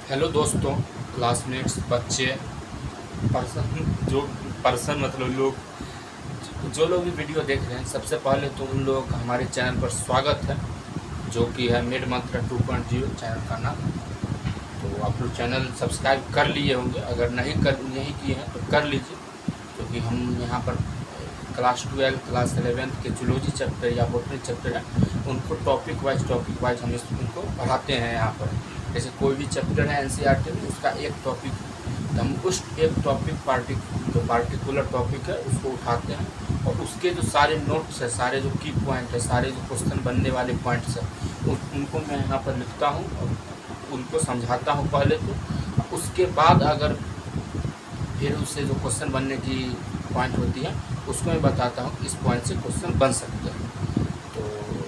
Hello दोस्तों, classmates, बच्चे, person मतलब लोग जो लोग भी वीडियो देख रहे हैं, सबसे पहले तो उन लोगों का हमारे चैनल पर स्वागत है, जो कि है मिड मंत्र 2.0 चैनल का नाम। तो आप लोग चैनल सब्सक्राइब कर लिए होंगे, अगर नहीं किए हैं तो कर लीजिए, क्योंकि हम यहाँ पर क्लास 12, क्लास 11 के जूलॉजी चैप्टर या बॉटनी चैप्टर है, उनको टॉपिक वाइज हम उनको पढ़ाते हैं यहाँ पर। जैसे कोई भी चैप्टर है एनसीईआरटी में, उसका एक टॉपिक, तो हम उस एक टॉपिक जो पार्टिकुलर टॉपिक है उसको उठाते हैं, और उसके जो सारे नोट्स है, सारे जो की पॉइंट है, सारे जो क्वेश्चन बनने वाले पॉइंट्स हैं, उनको मैं यहाँ पर लिखता हूँ और उनको समझाता हूँ पहले तो। उसके बाद अगर फिर उससे जो क्वेश्चन बनने की पॉइंट होती है, उसको मैं बताता हूँ इस पॉइंट से क्वेश्चन बन सकते हैं। तो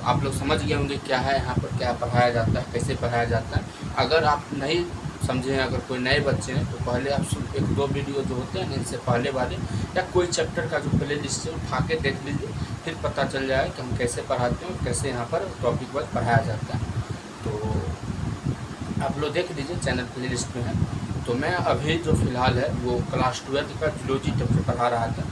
आप लोग समझ गए होंगे क्या है यहाँ पर, क्या पढ़ाया जाता है, कैसे पढ़ाया जाता है। अगर आप नहीं समझे हैं, अगर कोई नए बच्चे हैं, तो पहले आप एक दो वीडियो जो होते हैं इनसे पहले वाले, या कोई चैप्टर का जो प्ले लिस्ट है उठा के देख लीजिए, फिर पता चल जाए कि हम कैसे पढ़ाते हैं और कैसे यहाँ पर टॉपिक वाइज पढ़ाया जाता है। तो आप लोग देख लीजिए, चैनल प्ले लिस्ट में है। तो मैं अभी जो फ़िलहाल है वो क्लास 12 का जूलॉजी चैप्टर पढ़ा रहा था,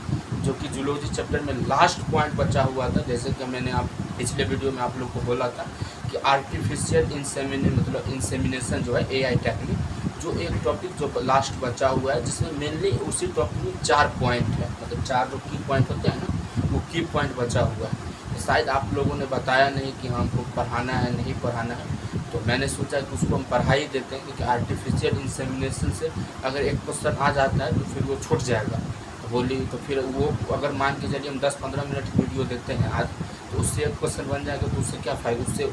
जो कि जूलॉजी चैप्टर में लास्ट पॉइंट बचा हुआ था। जैसे कि मैंने आप पिछले वीडियो में आप लोग को बोला था कि आर्टिफिशियल इंसेमिनेशन जो है एआई टेक्निक, जो एक टॉपिक जो लास्ट बचा हुआ है, जिसमें मेनली उसी टॉपिक में 4 पॉइंट है, मतलब 4 जो की पॉइंट होते हैं ना, वो की पॉइंट बचा हुआ है। तो शायद आप लोगों ने बताया नहीं कि हमको पढ़ाना है, नहीं पढ़ाना है, तो मैंने सोचा कि उसको हम पढ़ा ही देते हैं, क्योंकि आर्टिफिशियल इंसेमिनेशन से अगर एक क्वेश्चन आ जाता है तो फिर वो छूट जाएगा। तो बोली तो फिर वो अगर मान के चलिए हम 10-15 मिनट वीडियो देखते हैं आज, तो उससे एक क्वेश्चन बन जाएगा, तो उससे क्या फ़ायदा, उससे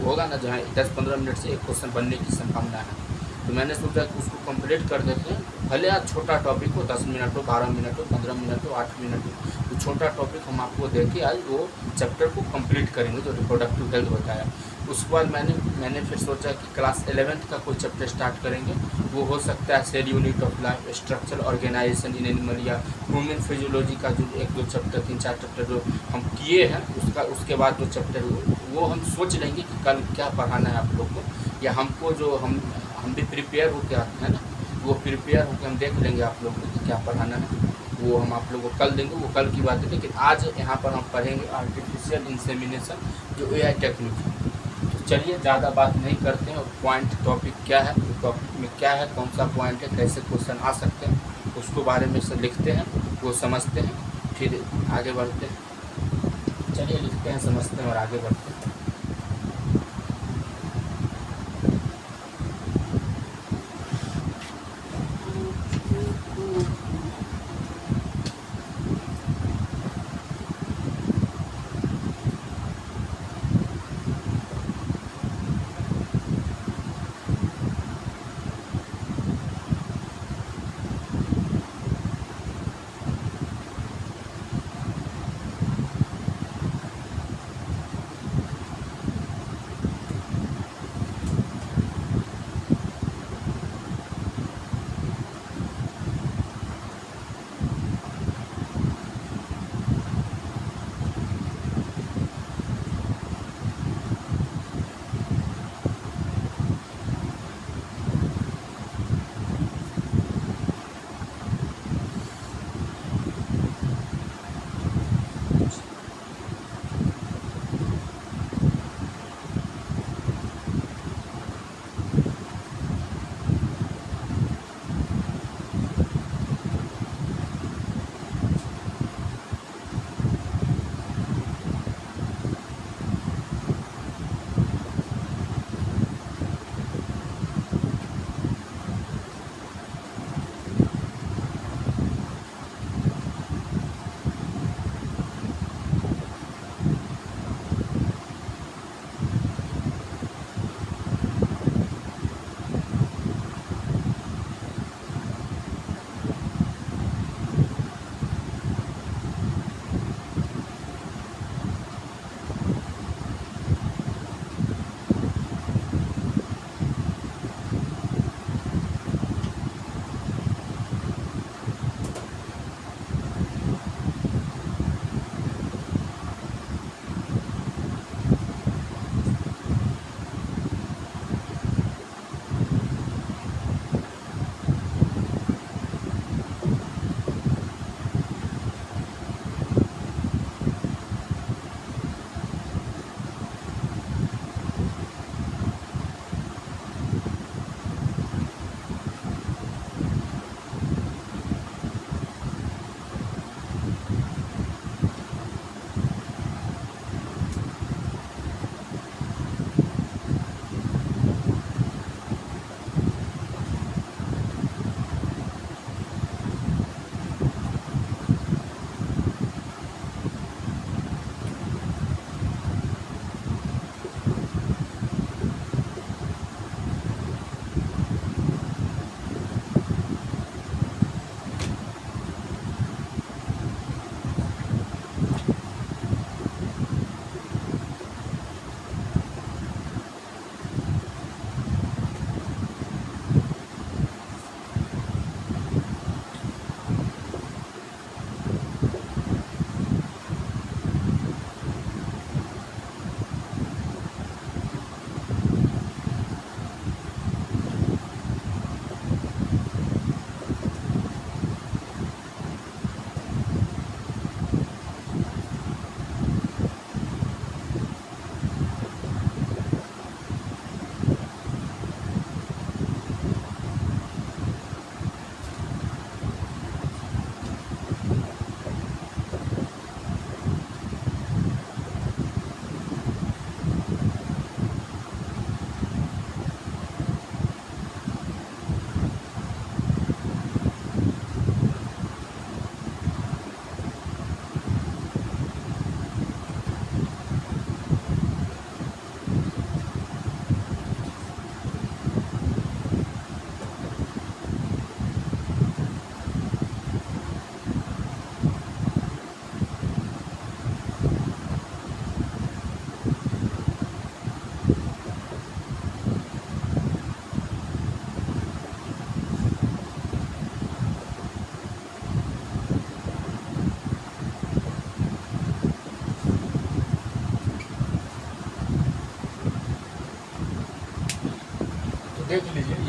होगा ना, जहाँ 10-15 मिनट से एक क्वेश्चन बनने की संभावना है। तो मैंने सोचा कि उसको कंप्लीट कर देते हैं, भले आज छोटा टॉपिक हो, 10 मिनट हो, 12 मिनट हो, 15 मिनट हो, 8 मिनट हो, तो छोटा टॉपिक हम आपको देके आज वो चैप्टर को कंप्लीट करेंगे जो रिप्रोडक्टिव हेल्थ बताया। उसके बाद मैंने फिर सोचा कि क्लास 11th का कोई चैप्टर स्टार्ट करेंगे। वो हो सकता है cell unit of life, structure organisation in animal, या ह्यूमन फिजियोलॉजी का जो 1-2 चैप्टर, 3-4 चैप्टर जो हम किए हैं, उसके बाद जो चैप्टर वो हम सोच लेंगे कि कल क्या पढ़ाना है आप लोग को, या हमको जो हम भी प्रिपेयर होकर आते हैं ना, वो प्रिपेयर होकर हम देख लेंगे आप लोग को क्या पढ़ाना है, वो हम आप लोगों को कल देंगे, वो कल की बात है। लेकिन आज यहाँ पर हम पढ़ेंगे आर्टिफिशियल इंसेमिनेशन जो एआई टेक्निक है। तो चलिए ज़्यादा बात नहीं करते हैं, और पॉइंट टॉपिक क्या है, टॉपिक में क्या है, कौन सा पॉइंट है, कैसे क्वेश्चन आ सकते हैं, उसको बारे में से लिखते हैं, वो समझते हैं, फिर आगे बढ़ते हैं। चलिए लिखते हैं, समझते हैं और आगे बढ़ते हैं।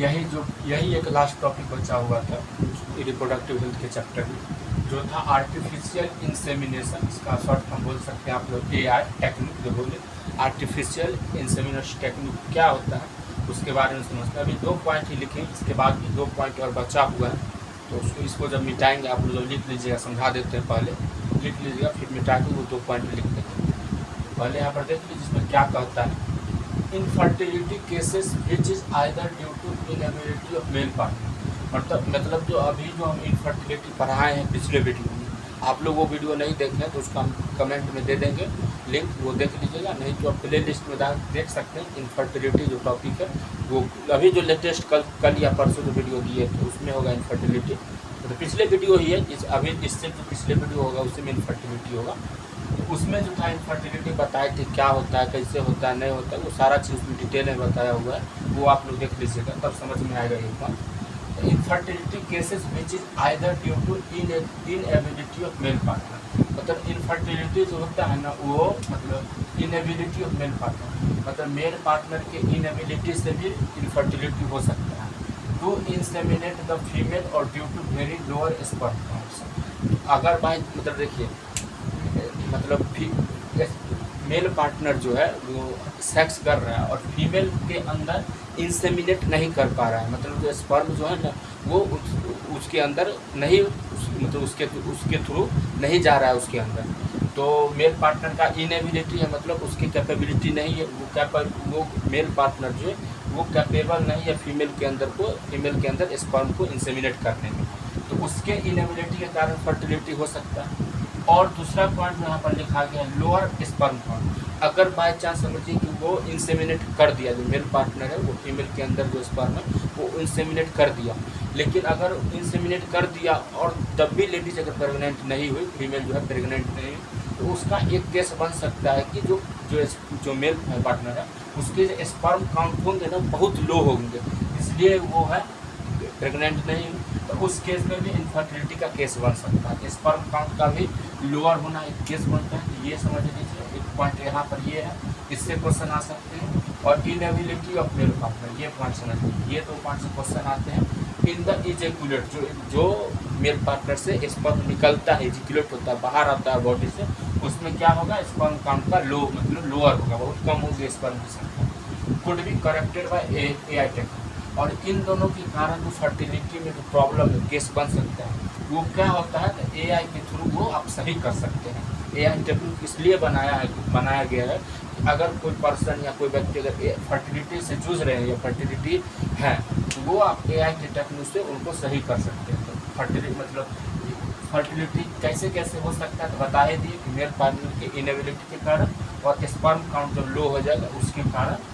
यही एक लास्ट टॉपिक बचा हुआ था रिप्रोडक्टिव हेल्थ के चैप्टर में, जो था आर्टिफिशियल इंसेमिनेशन। इसका शॉर्ट हम बोल सकते हैं आप लोग AI टेक्निक, जो बोले आर्टिफिशियल इंसेमिनेशन टेक्निक क्या होता है उसके बारे में समझते हैं। अभी 2 पॉइंट ही लिखें, इसके बाद भी 2 पॉइंट और बचा हुआ है, तो इसको जब मिटाएंगे आप लोग लिख लीजिएगा, समझा देते हैं, पहले लिख लीजिएगा फिर मिटा के वो 2 पॉइंट लिख देंगे। पहले यहाँ पर देख लीजिए जिसमें क्या कहता है, infertility cases which is either due to inability of male partner. मतलब जो अभी जो हम इनफर्टिलिटी पढ़ाए हैं पिछले वीडियो में, आप लोग वो वीडियो नहीं देखें तो उसका हम कमेंट में दे देंगे लिंक, वो देख लीजिएगा, नहीं तो आप प्ले लिस्ट में देख सकते हैं। इनफर्टिलिटी जो टॉपिक है वो अभी जो लेटेस्ट कल या परसों जो वीडियो दिए तो उसमें होगा इनफर्टिलिटी, तो पिछले वीडियो ही है, अभी इससे जो पिछले वीडियो होगा उसी में इनफर्टिलिटी होगा। तो उसमें जो था इनफर्टिलिटी बताए थे क्या होता है, कैसे होता है, नहीं होता है, वो सारा चीज़ में डिटेल में बताया हुआ है, वो आप लोग देख लीजिएगा तब समझ में आएगा एक बात। Infertility cases which is either due to inability of male partner, मतलब इनफर्टिलिटी जो होता है ना वो मतलब इनएबिलिटी ऑफ मेल पार्टनर, मतलब मेल पार्टनर के इनएबिलिटी से भी इनफर्टिलिटी हो सकता है। टू इंसेमिनेट द फीमेल और due to very lower sperm counts. अगर भाई मतलब देखिए मतलब मेल पार्टनर जो है वो सेक्स कर रहा है और फीमेल के अंदर इंसेमिनेट नहीं कर पा रहा है, मतलब जो स्पर्म जो है ना वो उसके अंदर नहीं, मतलब उसके थ्रू नहीं जा रहा है उसके अंदर, तो मेल पार्टनर का इनएबिलिटी है, मतलब उसकी कैपेबिलिटी नहीं है, वो मेल पार्टनर जो है वो कैपेबल नहीं है फीमेल के अंदर स्पर्म को इंसेमिनेट करने में, तो उसके इनएबिलिटी के कारण फर्टिलिटी हो सकता है। और दूसरा पॉइंट यहाँ पर लिखा गया है लोअर स्पर्म काउंट। अगर बाय चांस समझिए कि वो इंसेमिनेट कर दिया, जो मेल पार्टनर है वो फीमेल के अंदर जो स्पर्म है वो इंसेमिनेट कर दिया, लेकिन अगर इंसेमिनेट कर दिया और तब भी लेडीज अगर प्रेग्नेंट नहीं हुई, फीमेल जो है प्रेग्नेंट नहीं हुई, तो उसका एक केस बन सकता है कि जो मेल पार्टनर है उसके स्पर्म काउंट होंगे ना बहुत लो होंगे, इसलिए वो है प्रेग्नेंट नहीं, तो उस केस में भी इनफर्टिलिटी का केस बन सकता है। स्पर्म काउंट का भी लोअर होना एक केस बनता है, तो ये समझ लीजिए एक पॉइंट यहाँ पर ये है, इससे क्वेश्चन आ सकते हैं। और इनएबिलिटी ऑफ मेल पार्टनर, ये पॉइंट समझ लीजिए, ये 2 पॉइंट से क्वेश्चन आते हैं। इन द इजेकुलेट, जो मेल पार्टनर से स्पर्म निकलता है, इजेकुलेट होता है, बाहर आता है बॉडी से, उसमें क्या होगा स्पर्म काउंट का मतलब लोअर होगा, बहुत कम होगी स्पर्म की संख्या। Could be corrected bye AI technique. और इन दोनों के कारण जो फर्टिलिटी में जो प्रॉब्लम है केस बन सकता है वो क्या होता है तो AI के थ्रू वो आप सही कर सकते हैं। AI टेक्निक इसलिए बनाया गया है कि अगर कोई पर्सन या कोई व्यक्ति अगर फर्टिलिटी से जूझ रहे हैं या फर्टिलिटी है तो वो आप AI के टेक्निक से उनको सही कर सकते हैं। तो फर्टिलिटी कैसे हो सकता है तो बता ही दिए कि मेल पार्टनर के इनएबिलिटी के कारण और स्पर्म काउंट जब लो हो जाएगा उसके कारण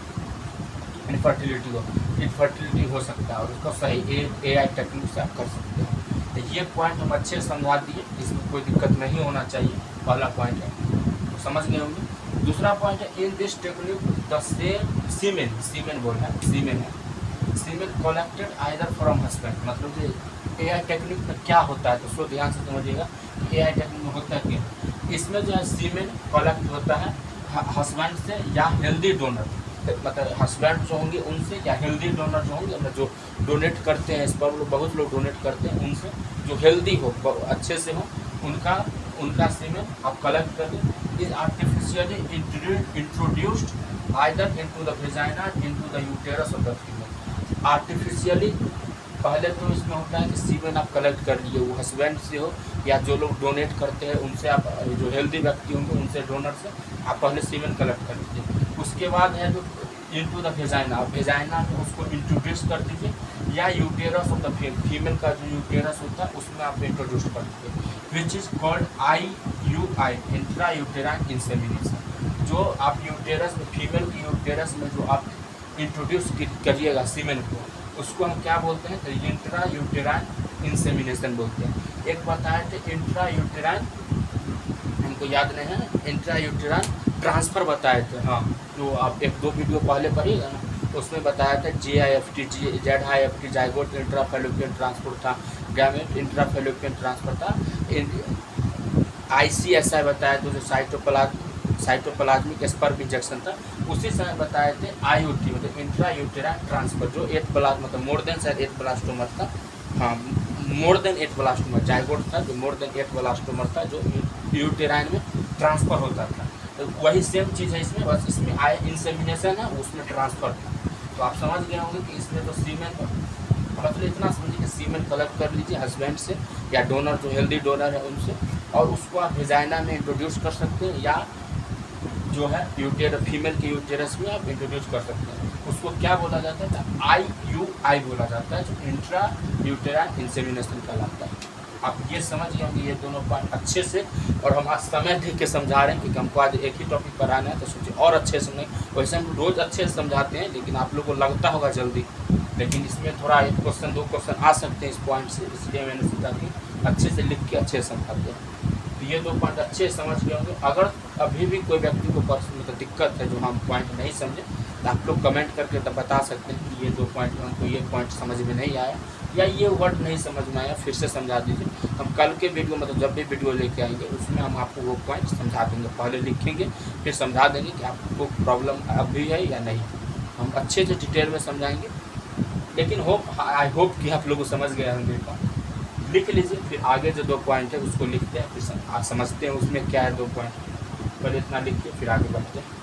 इनफर्टिलिटी हो सकता है, और उसको सही AI टेक्निक से आप कर सकते हैं। तो ये पॉइंट हम अच्छे समझा दिए, इसमें कोई दिक्कत नहीं होना चाहिए, पहला पॉइंट है, तो समझ गए होंगे। दूसरा पॉइंट है in this technique the semen बोल रहा है, semen collected either from husband, मतलब जो AI टेक्निक में क्या होता है तो उसको ध्यान से समझिएगा। AI टेक्निक में होता है क्या, इसमें जो है सीमेन कलेक्ट होता है हस्बैंड से या हेल्दी डोनर, मतलब हस्बैंड जो होंगे उनसे या हेल्दी डोनर जो होंगे, मतलब जो डोनेट करते हैं स्पर्म, बहुत लोग डोनेट करते हैं, उनसे जो हेल्दी हो, अच्छे से हो, उनका सीमेन आप कलेक्ट कर लें। Is artificially introduced either into the vagina into the uterus of the female. Artificially पहले तो इसमें होता है कि सीमेन आप कलेक्ट कर लिए, वो हस्बैंड से हो या जो लोग डोनेट करते हैं उनसे, आप जो हेल्दी व्यक्ति होंगे उनसे, डोनर से आप पहले सीमेन कलेक्ट कर लीजिए। उसके बाद है जो इनटू द वेजाइना, आप वेजाइना में उसको इंट्रोड्यूस कर दीजिए, या यूटेरस ऑफ द फीमेल का जो यूटेरस होता है उसमें आप इंट्रोड्यूस कर दीजिए, which is called IUI, intra uterine insemination. जो आप यूटेरस में, फीमेल की यूटेरस में जो आप इंट्रोड्यूस करिएगा सीमेन को, उसको हम क्या बोलते हैं तो इंट्रा यूटेराइन इंसेमिनेशन बोलते हैं। एक बताया था इंट्रा यूटेराइन, हमको याद नहीं है, इंट्रा यूटेराइन ट्रांसफ़र बताए थे, हाँ, जो आप 1-2 वीडियो पहले पढ़िएगा ना, तो उसमें बताया था ZIFT जाइगोट इंट्राफेलोपियन ट्रांसपोर्ट था, गैमेट इंट्राफेलोपियन ट्रांसफर था, ICSI बताया तो जो साइटोप्लाज्मिक स्पर्म इंजेक्शन था। उसी समय बताए थे IUT मतलब इंट्रा यूटेराइन ट्रांसफर, जो 8 ब्लास्ट मतलब मोर देन शायद 8 ब्लास्टोमर था, हाँ मोर देन 8 ब्लास्टोमर जाइगोट था, जो मोर देन 8 ब्लास्टोमर था जो यूटेराइन में ट्रांसफ़र होता था। तो वही सेम चीज़ है इसमें, बस इसमें इंसेमिनेशन है, उसमें ट्रांसफ़र था। तो आप समझ गए होंगे कि इसमें तो सीमेन, मतलब इतना समझिए कि सीमेन कलेक्ट कर लीजिए हस्बैंड से या डोनर जो हेल्दी डोनर है उनसे, और उसको आप वेजाइना में इंट्रोड्यूस कर सकते हैं या जो है फीमेल के यूटेरस में आप इंट्रोड्यूस कर सकते हैं। उसको क्या बोला जाता है? IUI बोला जाता है, जो इंट्रा यूटेराइन इंसेमिनेशन कहलाता है। आप ये समझ गए होंगे ये दोनों पॉइंट अच्छे से, और हम आज समय दे के समझा रहे हैं क्योंकि हमको आज एक ही टॉपिक पर आना है, तो सोचिए और अच्छे से नहीं। वैसे हम रोज़ अच्छे से समझाते हैं, लेकिन आप लोग को लगता होगा जल्दी, लेकिन इसमें थोड़ा 1 क्वेश्चन 2 क्वेश्चन आ सकते हैं इस पॉइंट से, इसलिए मैंने सोचा कि अच्छे से लिख के अच्छे से समझाते हैं। तो ये 2 पॉइंट अच्छे से समझ गए होंगे। अगर अभी भी कोई व्यक्ति को मतलब दिक्कत है जो हम पॉइंट नहीं समझे, तो आप लोग कमेंट करके तब बता सकते हैं कि ये 2 पॉइंट हमको ये पॉइंट समझ में नहीं आया या ये वर्ड नहीं समझ में आया, फिर से समझा दीजिए। हम कल के वीडियो मतलब जब भी वीडियो लेके आएंगे उसमें हम आपको वो पॉइंट समझा देंगे, पहले लिखेंगे फिर समझा देंगे कि आपको प्रॉब्लम अभी है या नहीं। हम अच्छे से डिटेल में समझाएंगे, लेकिन आई होप कि आप लोग समझ गए होंगे। लिख लीजिए, फिर आगे जो 2 पॉइंट है उसको लिखते हैं, फिर समझते हैं उसमें क्या है 2 पॉइंट। पहले इतना लिख के फिर आगे बढ़ते हैं।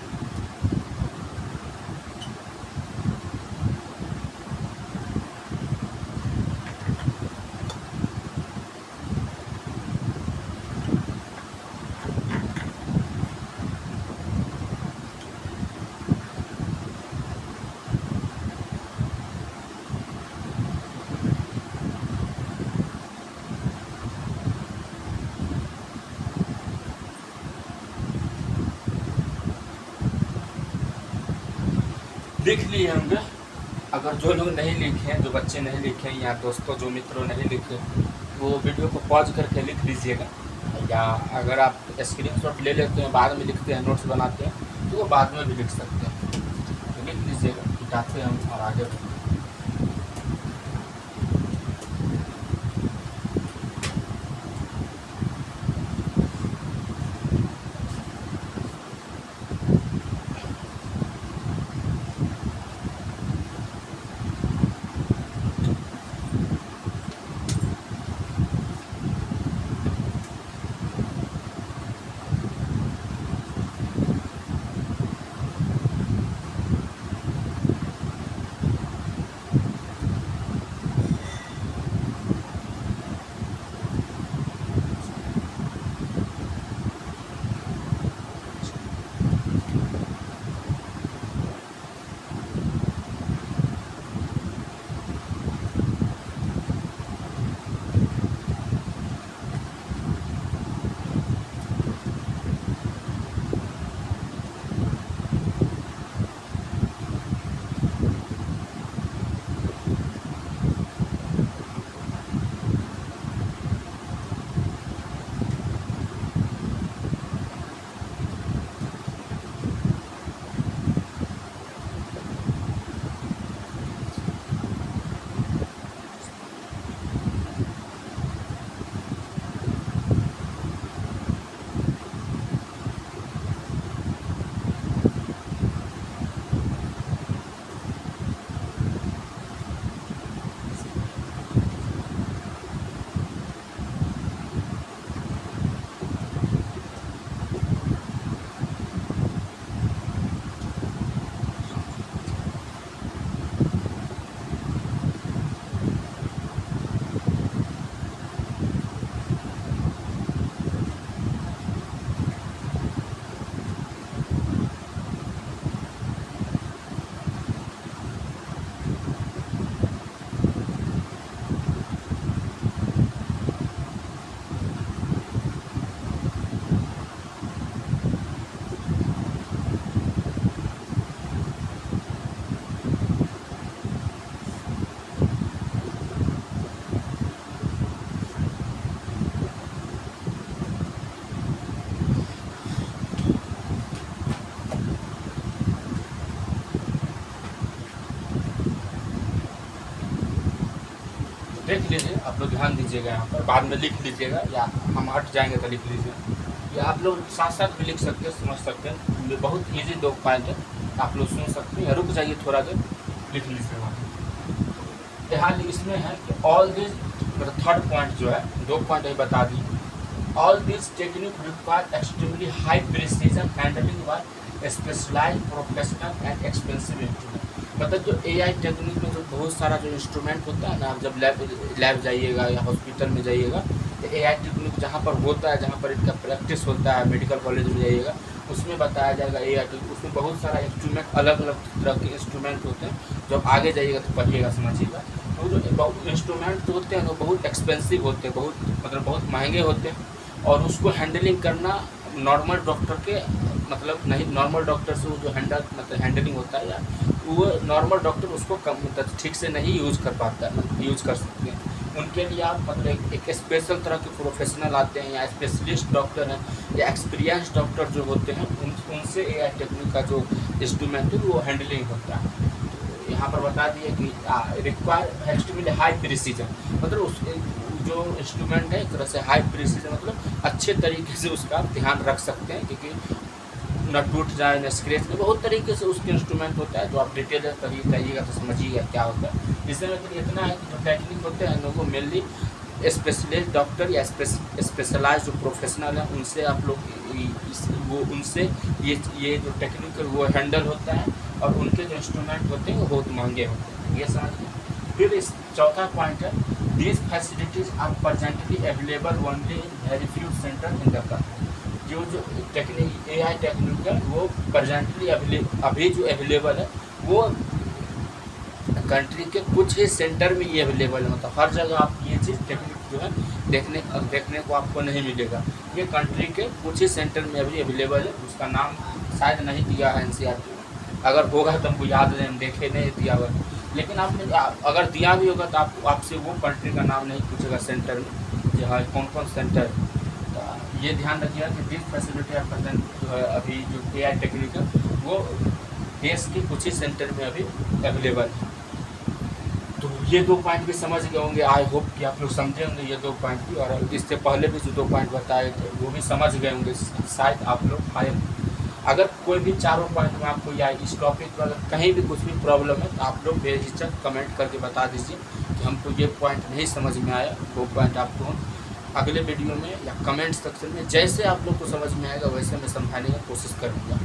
लिख लिए होंगे। अगर जो लोग नहीं लिखे हैं, जो बच्चे नहीं लिखे हैं या दोस्तों जो मित्रों नहीं लिखे, वो वीडियो को पॉज करके लिख लीजिएगा, या अगर आप स्क्रीनशॉट ले लेते हैं बाद में लिखते हैं नोट्स बनाते हैं तो वो बाद में भी लिख सकते हैं। तो लिख लीजिएगा, दिखाते हैं हम और आगे बढ़ते हैं। देख लीजिए, आप लोग ध्यान दीजिएगा यहाँ पर, बाद में लिख लीजिएगा या हम हट जाएंगे तो लिख लीजिए। या आप लोग साथ साथ भी लिख सकते हैं, समझ सकते हैं। ये बहुत ईजी 2 पॉइंट है, आप लोग सुन सकते हैं। रुक जाइए थोड़ा देर, लिख लीजिए वहाँ। यहाँ इसमें है कि ऑल दिस, मतलब थर्ड पॉइंट जो है, 2 पॉइंट अभी बता दी। All this technique require extremely high precision handling by specialised professional and expensive instrument. मतलब जो AI टेक्निक में जो बहुत सारा जो इंस्ट्रूमेंट होता है ना, आप जब लैब जाइएगा या हॉस्पिटल में जाइएगा तो AI टेक्निक जहाँ पर होता है, जहाँ पर इनका प्रैक्टिस होता है, मेडिकल कॉलेज में जाइएगा उसमें बताया जाएगा AI टेक्निक। उसमें बहुत सारा इंस्ट्रूमेंट, अलग अलग तरह के इंस्ट्रूमेंट होते हैं। जब आगे जाइएगा तो पढ़िएगा, समझिएगा। तो जो इंस्ट्रूमेंट होते हैं वो बहुत एक्सपेंसिव होते हैं, बहुत महंगे होते हैं, और उसको हैंडलिंग करना नॉर्मल डॉक्टर के मतलब नहीं, नॉर्मल डॉक्टर से वो जो हैंडलिंग होता है, या वो नॉर्मल डॉक्टर उसको मतलब ठीक से नहीं यूज़ कर पाता है, यूज़ कर सकते हैं। उनके लिए आप मतलब एक स्पेशल तरह के प्रोफेशनल आते हैं, या स्पेशलिस्ट डॉक्टर हैं, या एक्सपीरियंस डॉक्टर जो होते हैं, उनसे AI टेक्निक का जो इंस्ट्रूमेंट है वो हैंडलिंग होता है। तो यहाँ पर बता दिए कि रिक्वायर एक्सट्रीमली हाई प्रिसीजन, मतलब उस जो इंस्ट्रूमेंट है एक तरह से हाई प्रिसीजन, मतलब अच्छे तरीके से उसका ध्यान रख सकते हैं, क्योंकि न टूट जाए न स्क्रैच में, बहुत तरीके से उसके इंस्ट्रूमेंट होता है। जो आप डिटेल करिए जाइएगा तो समझिएगा क्या होता है। इसमें मतलब इतना है कि जो टेक्निक होते हैं लोगों मेनली स्पेशलिस्ट डॉक्टर या स्पेशलाइज जो प्रोफेशनल है, उनसे आप लोग उनसे ये जो टेक्निक है वो हैंडल होता है, और उनके जो इंस्ट्रूमेंट होते हैं वो बहुत महंगे होते हैं, ये समझिए। फिर इस चौथा पॉइंट है, these facilities are presently available only in very few centre in the country. जो टेक्निक AI टेक्निक है वो प्रेजेंटली अभी जो अवेलेबल है वो कंट्री के कुछ ही सेंटर में ये अवेलेबल है। मतलब हर जगह आप ये चीज़ टेक्निक जो है देखने को आपको नहीं मिलेगा। ये कंट्री के कुछ ही सेंटर में अभी अवेलेबल है। उसका नाम शायद नहीं दिया है NCERT में, अगर होगा तो हमको याद नहीं, देखे नहीं दिया हुआ। लेकिन आपने अगर दिया भी होगा तो आपसे वो कंट्री का नाम नहीं पूछेगा सेंटर में, जहाँ कौन कौन सेंटर। ये ध्यान रखिएगा कि दिस फैसिलिटी आप प्रेजेंट जो है अभी जो AI टेक्निक है वो देश के कुछ ही सेंटर में अभी अवेलेबल है। तो ये 2 पॉइंट भी समझ गए होंगे, आई होप कि आप लोग समझे होंगे ये 2 पॉइंट भी, और इससे पहले भी जो 2 पॉइंट बताए थे वो भी समझ गए होंगे शायद आप लोग। अगर कोई भी चारों पॉइंट में आपको या इस टॉपिक पर अगर कहीं भी कुछ भी प्रॉब्लम है तो आप लोग बेझिझक कमेंट करके बता दीजिए कि हमको ये पॉइंट नहीं समझ में आया। वो पॉइंट आपको अगले वीडियो में या कमेंट सेक्शन में जैसे आप लोग को समझ में आएगा वैसे मैं समझाने की कोशिश करूँगा।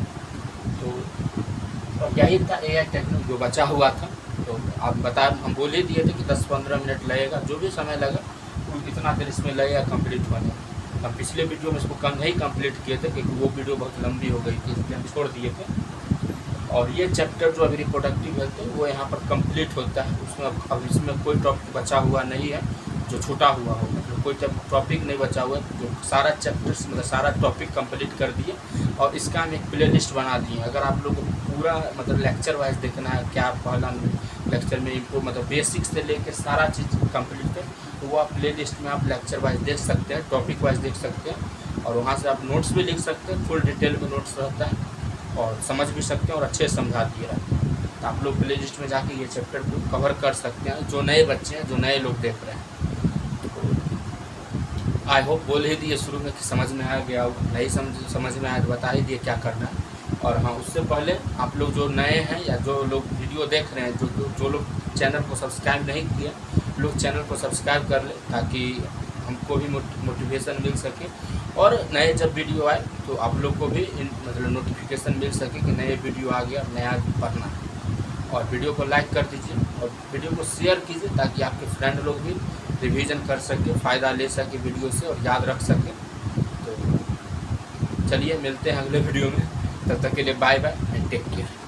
तो यही था AI टेक्निक जो बचा हुआ था। तो आप हम बोल ही दिए थे कि 10-15 मिनट लगेगा, जो भी समय लगा इतना देर इसमें लगेगा कंप्लीट होने। हम पिछले वीडियो में इसको कम ही कंप्लीट किए थे क्योंकि वो वीडियो बहुत लंबी हो गई थी, इसलिए हम छोड़ दिए थे। और ये चैप्टर जो अभी रिप्रोडक्टिव हेल्थ है वो यहाँ पर कंप्लीट होता है। उसमें अब इसमें कोई टॉपिक बचा हुआ नहीं है जो छूटा हुआ हो, मतलब कोई टॉपिक नहीं बचा हुआ है। जो सारा चैप्टर्स मतलब सारा टॉपिक कंप्लीट कर दिए, और इसका हम एक प्लेलिस्ट बना दिए। अगर आप लोग को पूरा मतलब लेक्चर वाइज देखना है, क्या पहला लेक्चर में इनको मतलब बेसिक से लेकर सारा चीज़ कंप्लीट है, तो वो आप प्ले लिस्ट में आप लेक्चर वाइज देख सकते हैं, टॉपिक वाइज देख सकते हैं, और वहाँ से आप नोट्स भी लिख सकते हैं। फुल डिटेल में नोट्स रहता है और समझ भी सकते हैं और अच्छे से समझा दिया रहता है। तो आप लोग प्ले लिस्ट में जाके ये चैप्टर को कवर कर सकते हैं, जो नए बच्चे हैं, जो नए लोग देख रहे हैं। आई होप बोल ही दिए शुरू में कि समझ में आ गया, नहीं समझ में आया तो बता ही दिए क्या करना है। और हाँ, उससे पहले आप लोग जो नए हैं या जो लोग वीडियो देख रहे हैं, जो लोग चैनल को सब्सक्राइब नहीं किए, लोग चैनल को सब्सक्राइब कर ले ताकि हमको भी मोटिवेशन मिल सके, और नए जब वीडियो आए तो आप लोग को भी मतलब नोटिफिकेशन मिल सके कि नए वीडियो आ गया, नया पढ़ना है। और वीडियो को लाइक कर दीजिए और वीडियो को शेयर कीजिए ताकि आपके फ्रेंड लोग भी रिवीजन कर सके, फ़ायदा ले सके वीडियो से और याद रख सके। तो चलिए मिलते हैं अगले वीडियो में, तब तक के लिए bye bye and take care.